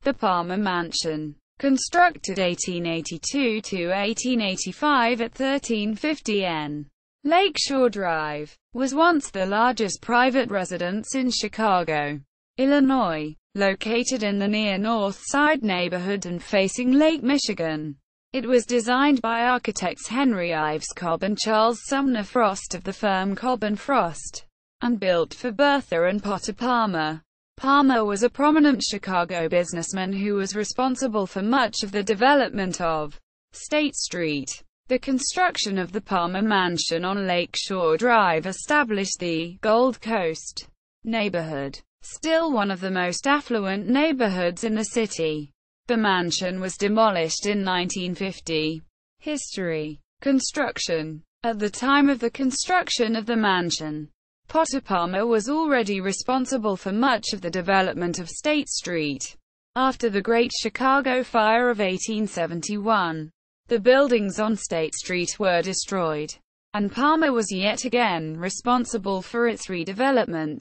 The Palmer Mansion, constructed 1882 to 1885 at 1350 N. Lakeshore Drive, was once the largest private residence in Chicago, Illinois, located in the near North Side neighborhood and facing Lake Michigan. It was designed by architects Henry Ives Cobb and Charles Sumner Frost of the firm Cobb and Frost, and built for Bertha and Potter Palmer. Palmer was a prominent Chicago businessman who was responsible for much of the development of State Street. The construction of the Palmer Mansion on Lakeshore Drive established the Gold Coast neighborhood, still one of the most affluent neighborhoods in the city. The mansion was demolished in 1950. History. Construction. At the time of the construction of the mansion, Potter Palmer was already responsible for much of the development of State Street. After the Great Chicago Fire of 1871, the buildings on State Street were destroyed, and Palmer was yet again responsible for its redevelopment.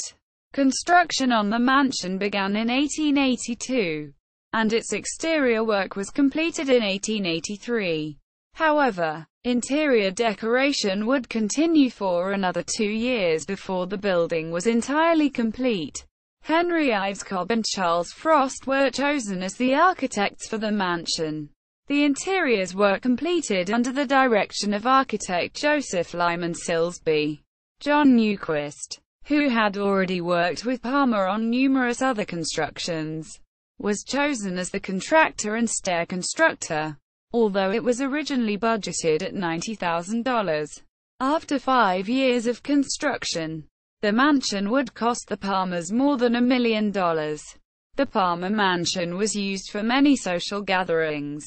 Construction on the mansion began in 1882, and its exterior work was completed in 1883. However, interior decoration would continue for another 2 years before the building was entirely complete. Henry Ives Cobb and Charles Frost were chosen as the architects for the mansion. The interiors were completed under the direction of architect Joseph Lyman Silsby. John Newquist, who had already worked with Palmer on numerous other constructions, was chosen as the contractor and stair constructor, although it was originally budgeted at $90,000. After 5 years of construction, the mansion would cost the Palmers more than $1 million. The Palmer Mansion was used for many social gatherings,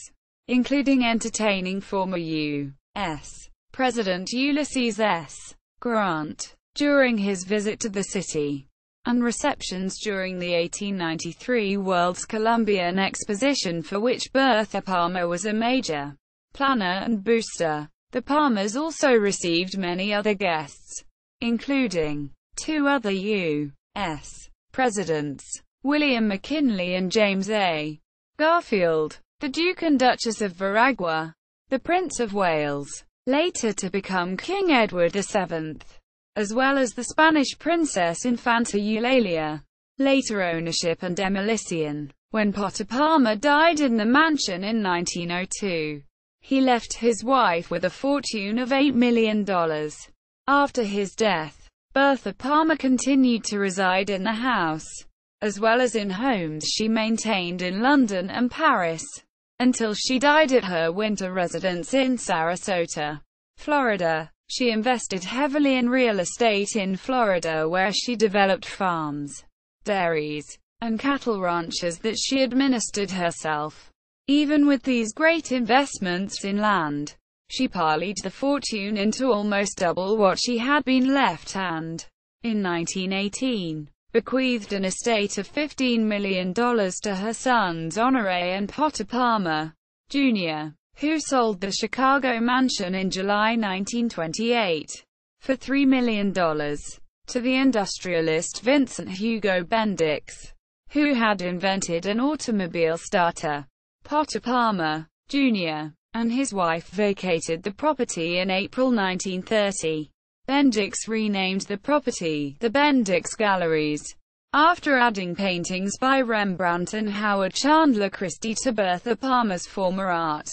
including entertaining former U.S. President Ulysses S. Grant during his visit to the city, and receptions during the 1893 World's Columbian Exposition, for which Bertha Palmer was a major planner and booster. The Palmers also received many other guests, including 2 other U.S. presidents, William McKinley and James A. Garfield, the Duke and Duchess of Veragua, the Prince of Wales, later to become King Edward VII, as well as the Spanish Princess Infanta Eulalia. Later ownership and demolition. When Potter Palmer died in the mansion in 1902, he left his wife with a fortune of $8 million. After his death, Bertha Palmer continued to reside in the house, as well as in homes she maintained in London and Paris, until she died at her winter residence in Sarasota, Florida. She invested heavily in real estate in Florida, where she developed farms, dairies, and cattle ranches that she administered herself. Even with these great investments in land, she parlayed the fortune into almost double what she had been left and, in 1918, bequeathed an estate of $15 million to her sons Honoré and Potter Palmer, Jr., who sold the Chicago mansion in July 1928 for $3 million to the industrialist Vincent Hugo Bendix, who had invented an automobile starter. Potter Palmer, Jr., and his wife vacated the property in April 1930. Bendix renamed the property the Bendix Galleries, after adding paintings by Rembrandt and Howard Chandler Christie to Bertha Palmer's former art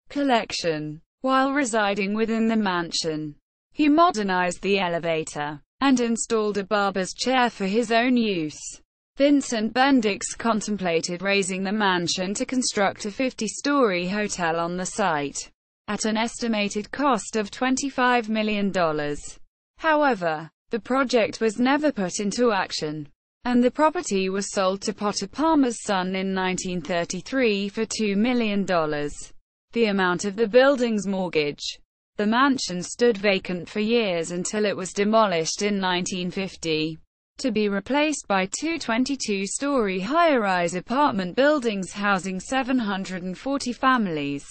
collection. While residing within the mansion, he modernized the elevator and installed a barber's chair for his own use. Vincent Bendix contemplated razing the mansion to construct a 50-story hotel on the site, at an estimated cost of $25 million. However, the project was never put into action, and the property was sold to Potter Palmer's son in 1933 for $2 million. The amount of the building's mortgage. The mansion stood vacant for years until it was demolished in 1950, to be replaced by 2 22-story high-rise apartment buildings housing 740 families.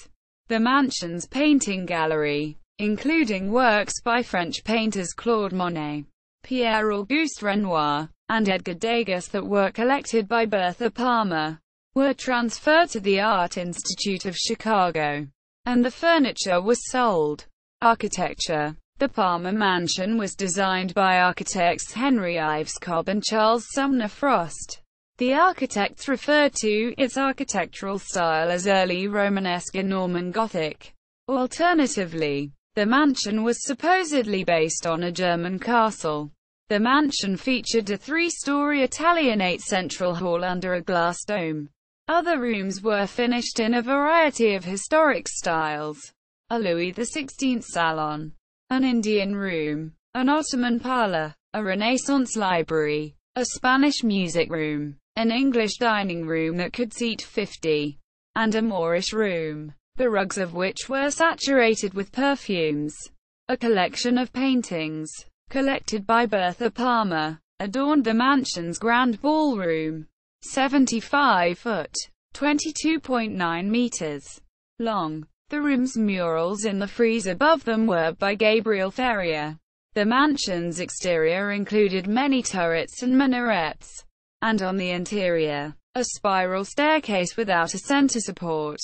The mansion's painting gallery, including works by French painters Claude Monet, Pierre-Auguste Renoir, and Edgar Degas that were collected by Bertha Palmer, were transferred to the Art Institute of Chicago, and the furniture was sold. Architecture. The Palmer Mansion was designed by architects Henry Ives Cobb and Charles Sumner Frost. The architects referred to its architectural style as early Romanesque or Norman Gothic. Alternatively, the mansion was supposedly based on a German castle. The mansion featured a three-story Italianate central hall under a glass dome. Other rooms were finished in a variety of historic styles: a Louis XVI salon, an Indian room, an Ottoman parlor, a Renaissance library, a Spanish music room, an English dining room that could seat 50, and a Moorish room, the rugs of which were saturated with perfumes. A collection of paintings, collected by Bertha Palmer, adorned the mansion's grand ballroom. 75 foot, 22.9 meters long. The room's murals in the frieze above them were by Gabriel Ferrier. The mansion's exterior included many turrets and minarets, and on the interior, a spiral staircase without a center support,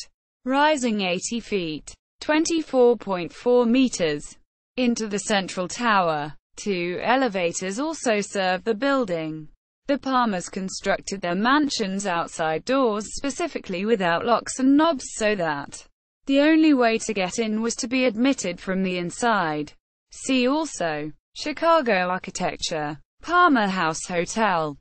rising 80 feet, 24.4 meters, into the central tower. 2 elevators also served the building. The Palmers constructed their mansion's outside doors specifically without locks and knobs so that the only way to get in was to be admitted from the inside. See also: Chicago architecture, Palmer House Hotel.